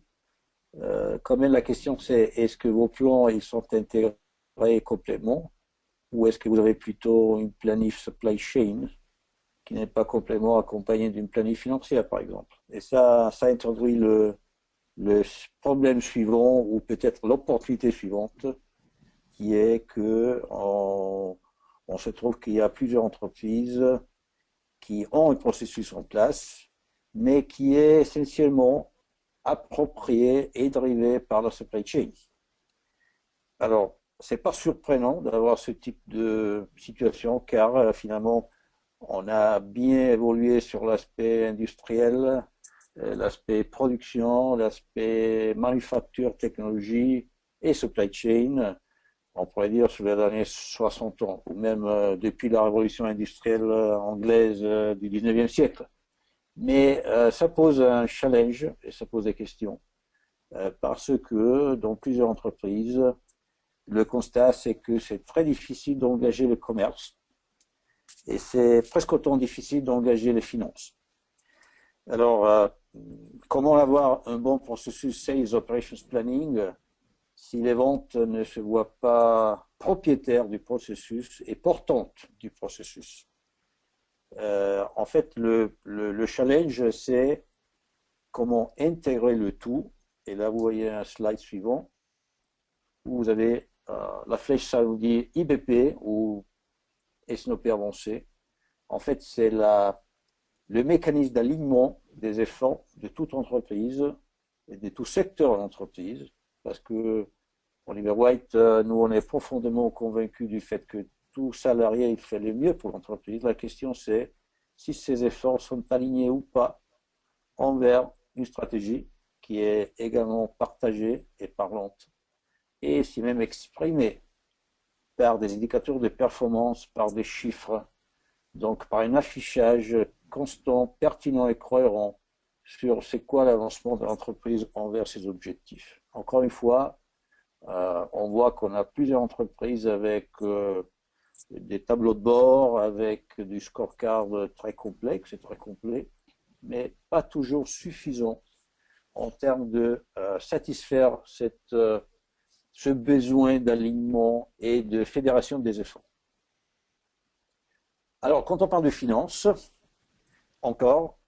Quand même, la question, c'est est-ce que vos plans, ils sont intégrés complètement ou est-ce que vous avez plutôt une planif supply chain qui n'est pas complètement accompagnée d'une planif financière, par exemple? Et ça introduit le problème suivant ou peut-être l'opportunité suivante qui est que on se trouve qu'il y a plusieurs entreprises qui ont un processus en place, mais qui est essentiellement approprié et drivé par la supply chain. Alors, c'est pas surprenant d'avoir ce type de situation car finalement, on a bien évolué sur l'aspect industriel, l'aspect production, l'aspect manufacture, technologie et supply chain. On pourrait dire sur les derniers 60 ans, ou même depuis la révolution industrielle anglaise du 19e siècle. Mais ça pose un challenge et ça pose des questions. Parce que dans plusieurs entreprises, le constat c'est que c'est très difficile d'engager le commerce et c'est presque autant difficile d'engager les finances. Alors, comment avoir un bon processus Sales Operations Planning si les ventes ne se voient pas propriétaires du processus et portantes du processus? En fait, le challenge, c'est comment intégrer le tout. Et là, vous voyez un slide suivant où vous avez la flèche, ça vous dit IBP ou SNOP avancé. En fait, c'est le mécanisme d'alignement des efforts de toute entreprise et de tout secteur d'entreprise. Parce que Oliver White, nous, on est profondément convaincus du fait que tout salarié, il fait le mieux pour l'entreprise. La question, c'est si ces efforts sont alignés ou pas envers une stratégie qui est également partagée et parlante, et si même exprimée par des indicateurs de performance, par des chiffres, donc par un affichage constant, pertinent et cohérent sur c'est quoi l'avancement de l'entreprise envers ses objectifs. Encore une fois, On voit qu'on a plusieurs entreprises avec des tableaux de bord, avec du scorecard très complexe et très complet, mais pas toujours suffisant en termes de satisfaire ce besoin d'alignement et de fédération des efforts. Alors, quand on parle de finances, encore,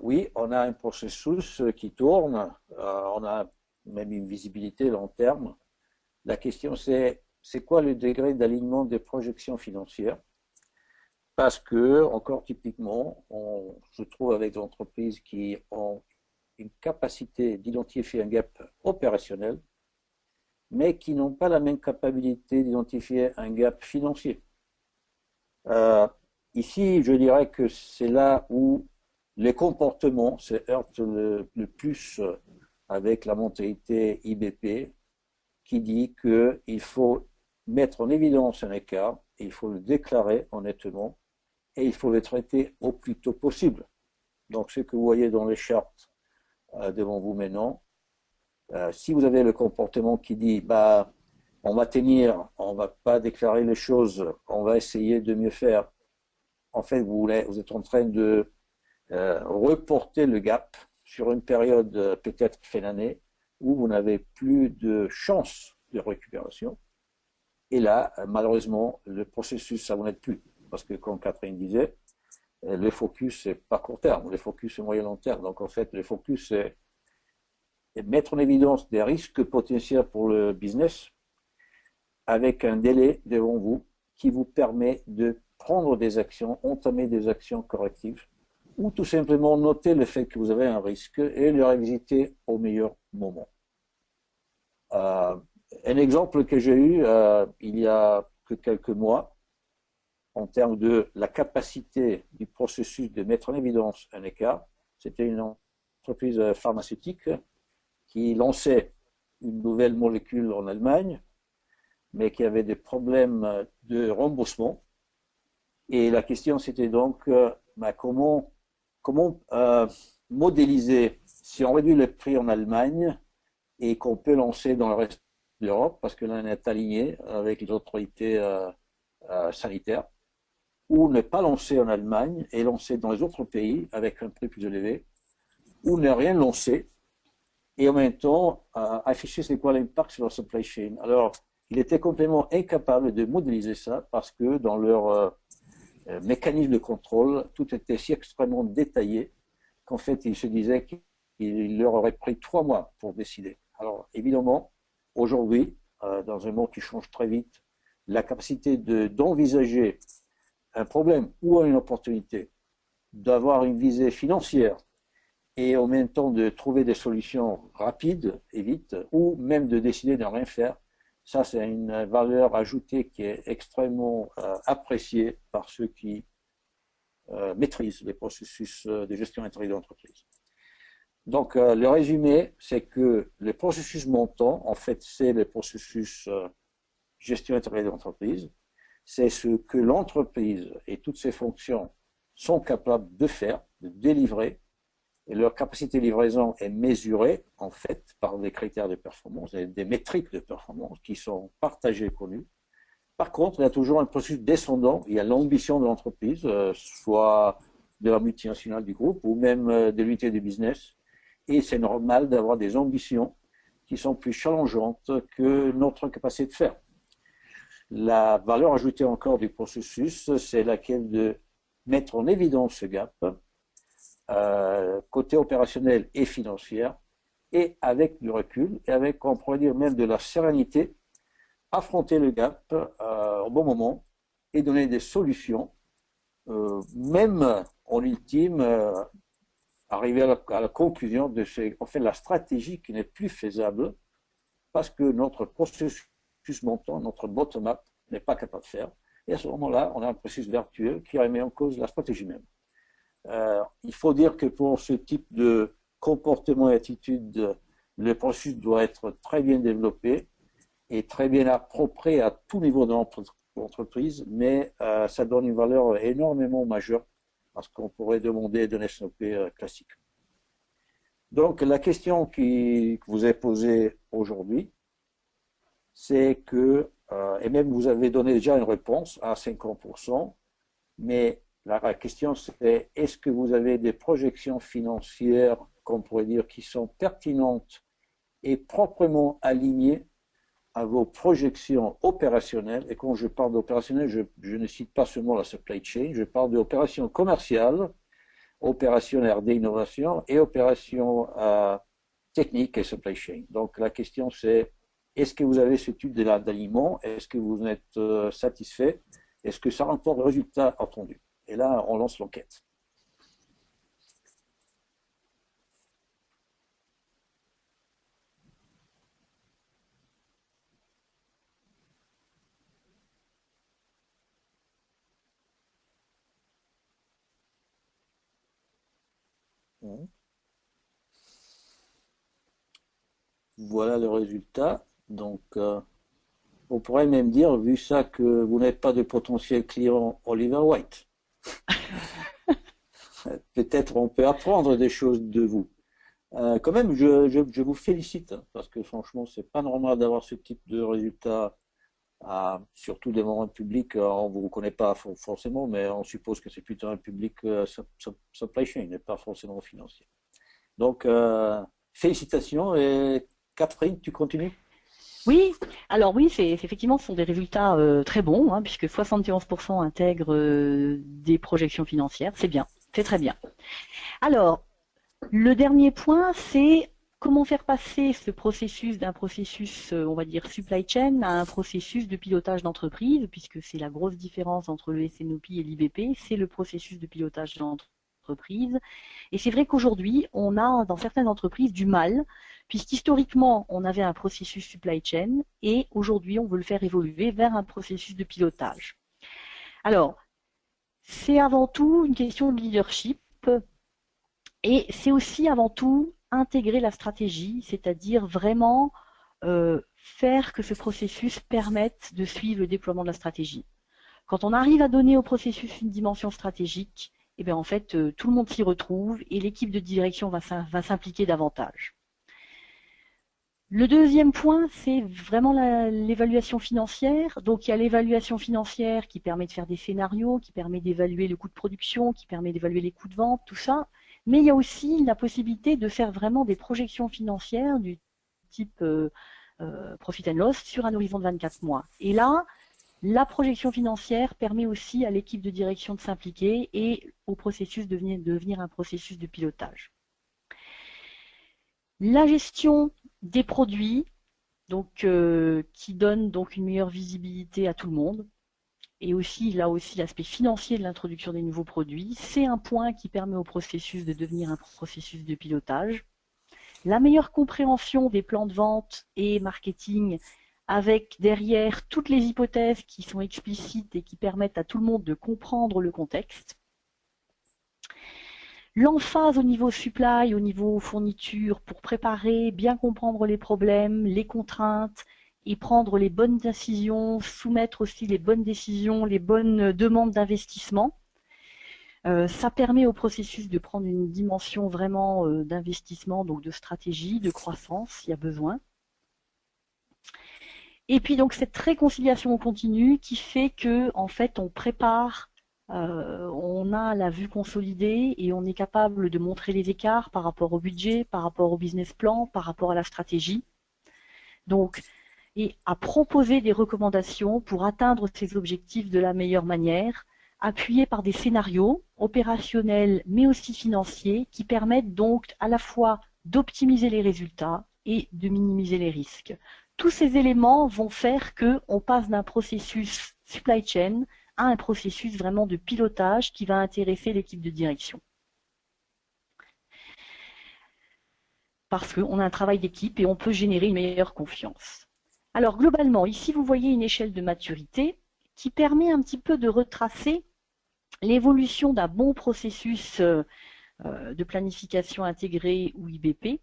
oui, on a un processus qui tourne, on a même une visibilité long terme. La question, c'est quoi le degré d'alignement des projections financières? Parce que, encore typiquement, on se trouve avec des entreprises qui ont une capacité d'identifier un gap opérationnel, mais qui n'ont pas la même capacité d'identifier un gap financier. Ici, je dirais que c'est là où les comportements se heurtent le plus avec la mentalité IBP, qui dit qu'il faut mettre en évidence un écart, il faut le déclarer honnêtement, et il faut le traiter au plus tôt possible. Donc, ce que vous voyez dans les chartes devant vous maintenant, si vous avez le comportement qui dit, bah, on va tenir, on va pas déclarer les choses, on va essayer de mieux faire, en fait, vous êtes en train de reporter le gap sur une période peut-être fin d'année où vous n'avez plus de chance de récupération. Et là, malheureusement, le processus, ça vous n'aide plus. Parce que, comme Catherine disait, le focus, c'est pas court terme, le focus, c'est moyen-long terme. Donc, en fait, le focus, c'est mettre en évidence des risques potentiels pour le business avec un délai devant vous qui vous permet de prendre des actions, entamer des actions correctives ou tout simplement noter le fait que vous avez un risque et le révisiter au meilleur moment. Un exemple que j'ai eu il y a que quelques mois, en termes de la capacité du processus de mettre en évidence un écart, c'était une entreprise pharmaceutique qui lançait une nouvelle molécule en Allemagne, mais qui avait des problèmes de remboursement. Et la question, c'était donc comment modéliser, si on réduit le prix en Allemagne et qu'on peut lancer dans le reste de l'Europe, parce que là, on est aligné avec les autorités sanitaires, ou ne pas lancer en Allemagne et lancer dans les autres pays avec un prix plus élevé, ou ne rien lancer et en même temps afficher c'est quoi l'impact sur la supply chain. Alors, il était complètement incapable de modéliser ça parce que dans leur mécanisme de contrôle, tout était si extrêmement détaillé qu'en fait, il se disait qu'il leur aurait pris 3 mois pour décider. Alors, évidemment, aujourd'hui, dans un monde qui change très vite, la capacité d'envisager un problème ou une opportunité, d'avoir une visée financière et en même temps de trouver des solutions rapides et vite, ou même de décider de ne rien faire, ça c'est une valeur ajoutée qui est extrêmement appréciée par ceux qui maîtrisent les processus de gestion intégrée d'entreprise. Donc le résumé, c'est que les processus montants, en fait, c'est les processus gestion intégrée d'entreprise, c'est ce que l'entreprise et toutes ses fonctions sont capables de faire, de délivrer, et leur capacité de livraison est mesurée, en fait, par des critères de performance, des métriques de performance qui sont partagées et connues. Par contre, il y a toujours un processus descendant, il y a l'ambition de l'entreprise, soit de la multinationale du groupe ou même de l'unité de business, et c'est normal d'avoir des ambitions qui sont plus challengeantes que notre capacité de faire. La valeur ajoutée encore du processus, c'est laquelle de mettre en évidence ce gap, côté opérationnel et financier, et avec du recul, et avec, on pourrait dire même de la sérénité, affronter le gap au bon moment et donner des solutions, même en ultime, arriver à la conclusion de en fait, la stratégie qui n'est plus faisable parce que notre processus montant, notre bottom-up n'est pas capable de faire. Et à ce moment-là, on a un processus vertueux qui remet en cause la stratégie même. Il faut dire que pour ce type de comportement et attitude, le processus doit être très bien développé et très bien approprié à tout niveau de l'entreprise, mais ça donne une valeur énormément majeure parce qu'on pourrait demander d'un SOP classique. Donc la question qui vous est posée aujourd'hui, c'est que, et même vous avez donné déjà une réponse à 50%, mais la question c'est est-ce que vous avez des projections financières, qu'on pourrait dire, qui sont pertinentes et proprement alignées à vos projections opérationnelles. Et quand je parle d'opérationnel, je ne cite pas seulement la supply chain, je parle d'opérations commerciales, opérations R&D innovation et opérations techniques et supply chain. Donc la question c'est, est-ce que vous avez ce type d'alignement? Est-ce que vous êtes satisfait? Est-ce que ça rapporte le résultat attendu? Et là, on lance l'enquête. Voilà le résultat. Donc, on pourrait même dire, vu ça, que vous n'êtes pas de potentiel client Oliver White. Peut-être on peut apprendre des choses de vous. Quand même, je vous félicite, hein, parce que franchement, c'est pas normal d'avoir ce type de résultat, surtout devant un public, on ne vous connaît pas forcément, mais on suppose que c'est plutôt un public supply chain, et pas forcément financier. Donc, félicitations, et Catherine, tu continues? Oui, alors oui, effectivement, ce sont des résultats très bons, hein, puisque 71% intègrent des projections financières. C'est bien, c'est très bien. Alors, le dernier point, c'est comment faire passer ce processus d'un processus, on va dire, supply chain à un processus de pilotage d'entreprise, puisque c'est la grosse différence entre le SNOP et l'IBP, c'est le processus de pilotage d'entreprise. Et c'est vrai qu'aujourd'hui, on a dans certaines entreprises du mal, puisqu'historiquement, on avait un processus supply chain, et aujourd'hui, on veut le faire évoluer vers un processus de pilotage. Alors, c'est avant tout une question de leadership, et c'est aussi avant tout intégrer la stratégie, c'est-à-dire vraiment faire que ce processus permette de suivre le déploiement de la stratégie. Quand on arrive à donner au processus une dimension stratégique, eh bien en fait, tout le monde s'y retrouve et l'équipe de direction va s'impliquer davantage. Le deuxième point, c'est vraiment l'évaluation financière. Donc il y a l'évaluation financière qui permet de faire des scénarios, qui permet d'évaluer le coût de production, qui permet d'évaluer les coûts de vente, tout ça. Mais il y a aussi la possibilité de faire vraiment des projections financières du type profit and loss sur un horizon de 24 mois. Et là, la projection financière permet aussi à l'équipe de direction de s'impliquer et au processus de devenir un processus de pilotage. La gestion des produits, donc qui donne donc une meilleure visibilité à tout le monde, et aussi là aussi l'aspect financier de l'introduction des nouveaux produits, c'est un point qui permet au processus de devenir un processus de pilotage. La meilleure compréhension des plans de vente et marketing avec derrière toutes les hypothèses qui sont explicites et qui permettent à tout le monde de comprendre le contexte. L'emphase au niveau supply, au niveau fourniture, pour préparer, bien comprendre les problèmes, les contraintes et prendre les bonnes décisions, soumettre aussi les bonnes décisions, les bonnes demandes d'investissement. Ça permet au processus de prendre une dimension vraiment d'investissement, donc de stratégie, de croissance, s'il y a besoin. Et puis donc cette réconciliation continue qui fait que en fait on prépare, on a la vue consolidée et on est capable de montrer les écarts par rapport au budget, par rapport au business plan, par rapport à la stratégie. Donc, et à proposer des recommandations pour atteindre ces objectifs de la meilleure manière, appuyés par des scénarios opérationnels mais aussi financiers qui permettent donc à la fois d'optimiser les résultats et de minimiser les risques. Tous ces éléments vont faire qu'on passe d'un processus supply chain à un processus vraiment de pilotage qui va intéresser l'équipe de direction. Parce qu'on a un travail d'équipe et on peut générer une meilleure confiance. Alors globalement, ici vous voyez une échelle de maturité qui permet un petit peu de retracer l'évolution d'un bon processus de planification intégrée ou IBP,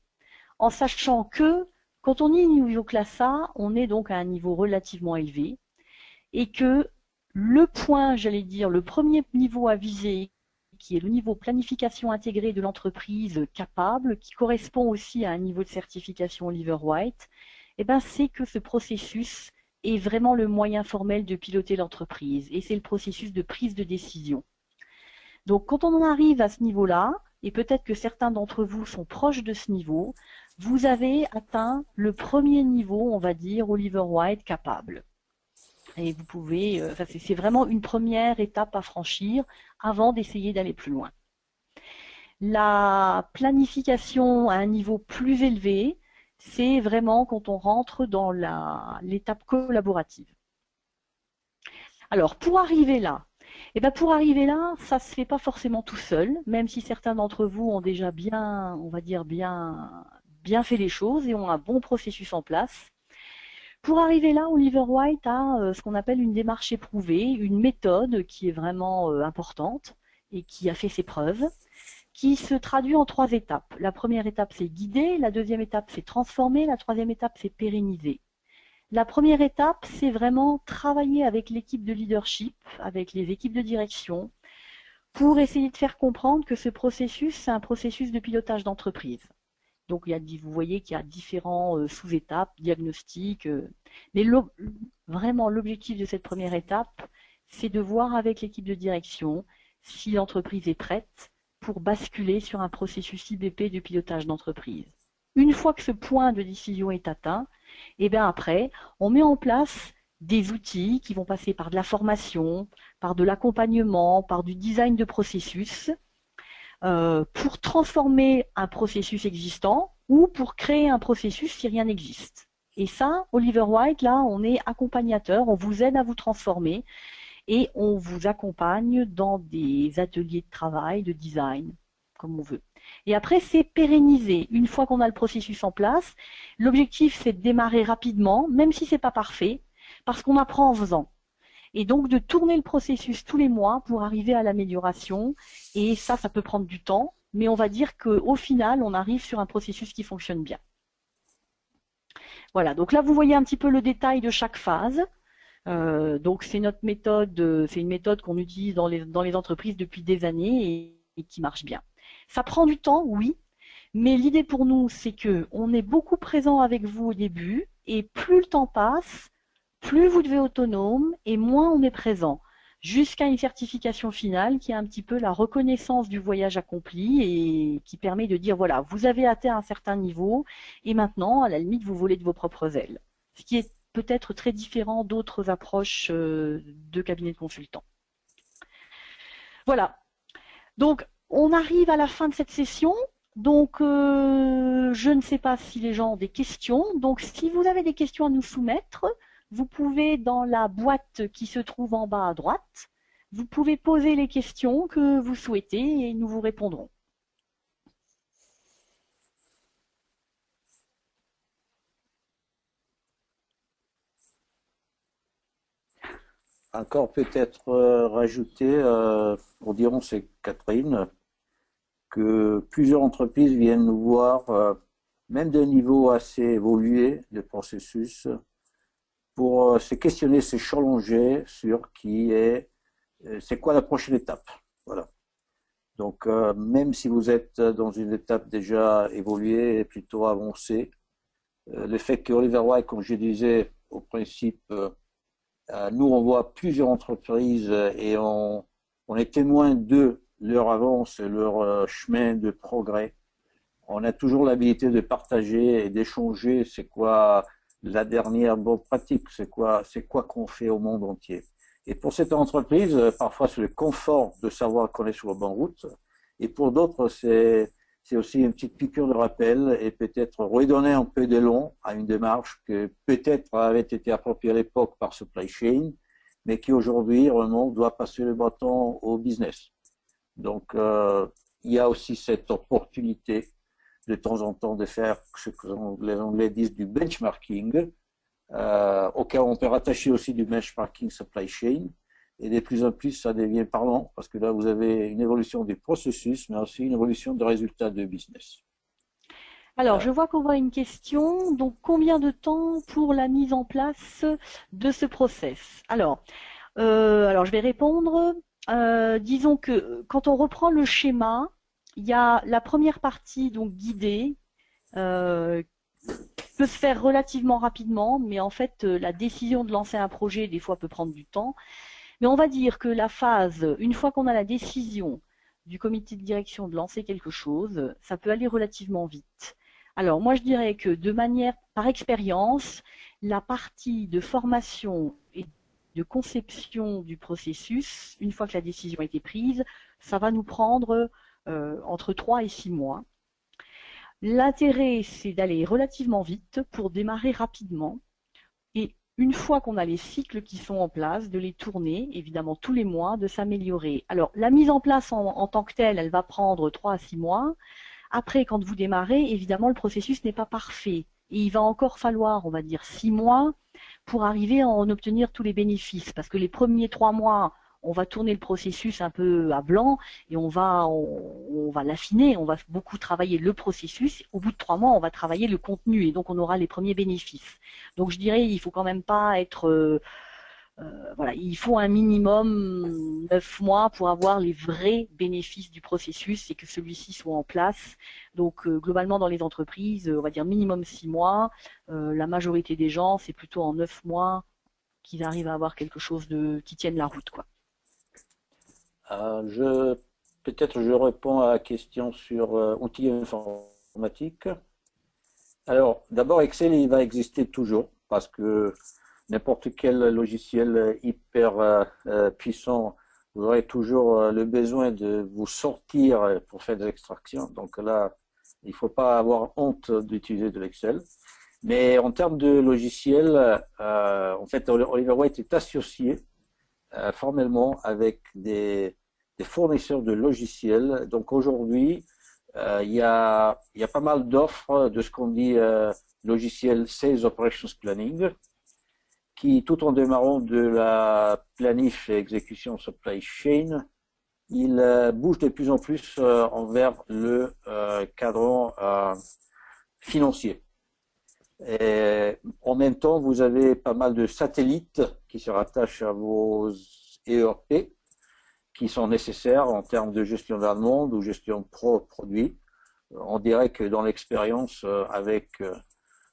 en sachant que quand on est niveau classe A, on est donc à un niveau relativement élevé et que le point, j'allais dire, le premier niveau à viser, qui est le niveau planification intégrée de l'entreprise capable, qui correspond aussi à un niveau de certification Oliver White, eh ben, c'est que ce processus est vraiment le moyen formel de piloter l'entreprise et c'est le processus de prise de décision. Donc quand on en arrive à ce niveau-là, et peut-être que certains d'entre vous sont proches de ce niveau, vous avez atteint le premier niveau, on va dire, Oliver White capable. Et vous pouvez, c'est vraiment une première étape à franchir avant d'essayer d'aller plus loin. La planification à un niveau plus élevé, c'est vraiment quand on rentre dans l'étape collaborative. Alors, pour arriver là, ça se fait pas forcément tout seul, même si certains d'entre vous ont déjà bien, on va dire bien fait les choses et ont un bon processus en place. Pour arriver là, Oliver White a ce qu'on appelle une démarche éprouvée, une méthode qui est vraiment importante et qui a fait ses preuves, qui se traduit en 3 étapes. La première étape, c'est guider, la deuxième étape, c'est transformer, la troisième étape, c'est pérenniser. La première étape, c'est vraiment travailler avec l'équipe de leadership, avec les équipes de direction, pour essayer de faire comprendre que ce processus, c'est un processus de pilotage d'entreprise. Donc, vous voyez qu'il y a différents sous-étapes, diagnostics. Mais vraiment, l'objectif de cette première étape, c'est de voir avec l'équipe de direction si l'entreprise est prête pour basculer sur un processus IBP de pilotage d'entreprise. Une fois que ce point de décision est atteint, et bien après, on met en place des outils qui vont passer par de la formation, par de l'accompagnement, par du design de processus, pour transformer un processus existant ou pour créer un processus si rien n'existe. Et ça, Oliver White, là, on est accompagnateur, on vous aide à vous transformer et on vous accompagne dans des ateliers de travail, de design, comme on veut. Et après, c'est pérenniser. Une fois qu'on a le processus en place, l'objectif, c'est de démarrer rapidement, même si c'est pas parfait, parce qu'on apprend en faisant. Et donc, de tourner le processus tous les mois pour arriver à l'amélioration. Et ça peut prendre du temps, mais on va dire qu'au final, on arrive sur un processus qui fonctionne bien. Voilà, donc là, vous voyez un petit peu le détail de chaque phase. Donc, c'est notre méthode, c'est une méthode qu'on utilise dans les entreprises depuis des années et qui marche bien. Ça prend du temps, oui, mais l'idée pour nous, c'est que on est beaucoup présent avec vous au début et plus le temps passe, plus vous devez autonome et moins on est présent, jusqu'à une certification finale qui est un petit peu la reconnaissance du voyage accompli et qui permet de dire voilà, vous avez atteint un certain niveau et maintenant, à la limite, vous volez de vos propres ailes. Ce qui est peut-être très différent d'autres approches de cabinet de consultants. Voilà. Donc, on arrive à la fin de cette session. Donc, je ne sais pas si les gens ont des questions. Donc, si vous avez des questions à nous soumettre, vous pouvez, dans la boîte qui se trouve en bas à droite, vous pouvez poser les questions que vous souhaitez et nous vous répondrons. Encore peut-être rajouter, pour dire c'est Catherine, que plusieurs entreprises viennent nous voir, même d'un niveau assez évolué de processus, pour se questionner, se challenger sur c'est quoi la prochaine étape. Voilà. Donc, même si vous êtes dans une étape déjà évoluée et plutôt avancée, le fait que Oliver White, comme je disais au principe, nous, on voit plusieurs entreprises et on est témoin de leur avance et leur chemin de progrès. On a toujours l'habilité de partager et d'échanger c'est quoi la dernière bonne pratique, c'est quoi qu'on fait au monde entier. Et pour cette entreprise, parfois c'est le confort de savoir qu'on est sur la bonne route. Et pour d'autres, c'est aussi une petite piqûre de rappel et peut-être redonner un peu d'élan à une démarche que peut-être avait été appropriée à l'époque par supply chain, mais qui aujourd'hui vraiment doit passer le bâton au business. Donc, il y a aussi cette opportunité de temps en temps de faire ce que les Anglais disent du benchmarking, auquel on peut rattacher aussi du benchmarking supply chain. Et de plus en plus, ça devient parlant parce que là, vous avez une évolution des processus, mais aussi une évolution des résultats de business. Alors, je vois qu'on voit une question. Donc, combien de temps pour la mise en place de ce process? Alors, je vais répondre. Disons que quand on reprend le schéma, il y a la première partie donc guidée, peut se faire relativement rapidement, mais en fait, la décision de lancer un projet, des fois, peut prendre du temps. Mais on va dire que la phase, une fois qu'on a la décision du comité de direction de lancer quelque chose, ça peut aller relativement vite. Alors moi je dirais que de manière, par expérience, la partie de formation et de conception du processus, une fois que la décision a été prise, ça va nous prendre entre 3 et 6 mois. L'intérêt, c'est d'aller relativement vite pour démarrer rapidement. Et une fois qu'on a les cycles qui sont en place, de les tourner, évidemment tous les mois, de s'améliorer. Alors la mise en place en tant que telle, elle va prendre 3 à 6 mois. Après, quand vous démarrez, évidemment, le processus n'est pas parfait. Et il va encore falloir, on va dire, 6 mois pour arriver à en obtenir tous les bénéfices. Parce que les premiers 3 mois, on va tourner le processus un peu à blanc et on va l'affiner, on va beaucoup travailler le processus. Au bout de 3 mois, on va travailler le contenu et donc on aura les premiers bénéfices. Donc je dirais, il faut quand même pas être voilà, il faut un minimum 9 mois pour avoir les vrais bénéfices du processus et que celui-ci soit en place. Donc globalement dans les entreprises, on va dire minimum 6 mois. La majorité des gens, c'est plutôt en 9 mois qu'ils arrivent à avoir quelque chose qui tienne la route, quoi. Je peut-être je réponds à la question sur outils informatiques. Alors, d'abord, Excel, il va exister toujours parce que n'importe quel logiciel hyper puissant, vous aurez toujours le besoin de vous sortir pour faire des extractions. Donc là, il ne faut pas avoir honte d'utiliser de l'Excel. Mais en termes de logiciel, en fait, Oliver White est associé formellement avec des fournisseurs de logiciels. Donc aujourd'hui, il y a pas mal d'offres de ce qu'on dit logiciel Sales Operations Planning, qui tout en démarrant de la planif et exécution supply chain, il bouge de plus en plus envers le cadran financier. Et en même temps, vous avez pas mal de satellites qui se rattachent à vos ERP, qui sont nécessaires en termes de gestion d'un monde ou gestion produit. On dirait que dans l'expérience avec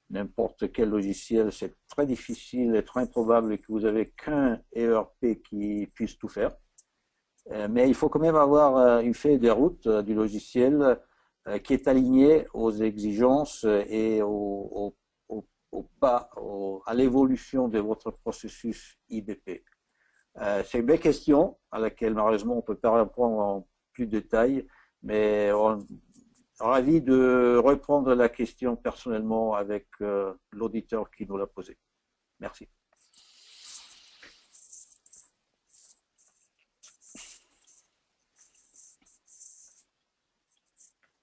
n'importe quel logiciel, c'est très difficile et très improbable que vous avez qu'un ERP qui puisse tout faire. Mais il faut quand même avoir une feuille de route du logiciel qui est alignée aux exigences et à l'évolution de votre processus IBP. C'est une belle question à laquelle malheureusement on ne peut pas répondre en plus de détail, mais ravi de reprendre la question personnellement avec l'auditeur qui nous l'a posée. Merci.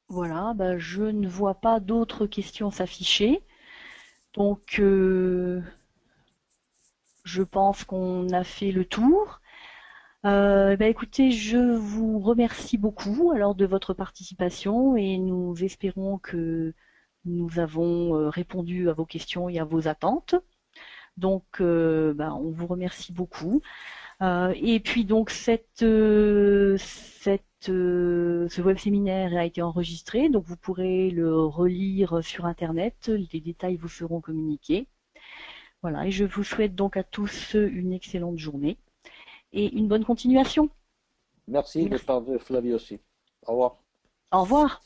Voilà, bah, je ne vois pas d'autres questions s'afficher. Donc, je pense qu'on a fait le tour. Écoutez, je vous remercie beaucoup alors de votre participation et nous espérons que nous avons répondu à vos questions et à vos attentes. Donc, on vous remercie beaucoup. Et puis donc ce web séminaire a été enregistré, donc vous pourrez le relire sur Internet. Les détails vous seront communiqués. Voilà, et je vous souhaite donc à tous une excellente journée et une bonne continuation. Merci de part de Flavie aussi. Au revoir. Au revoir.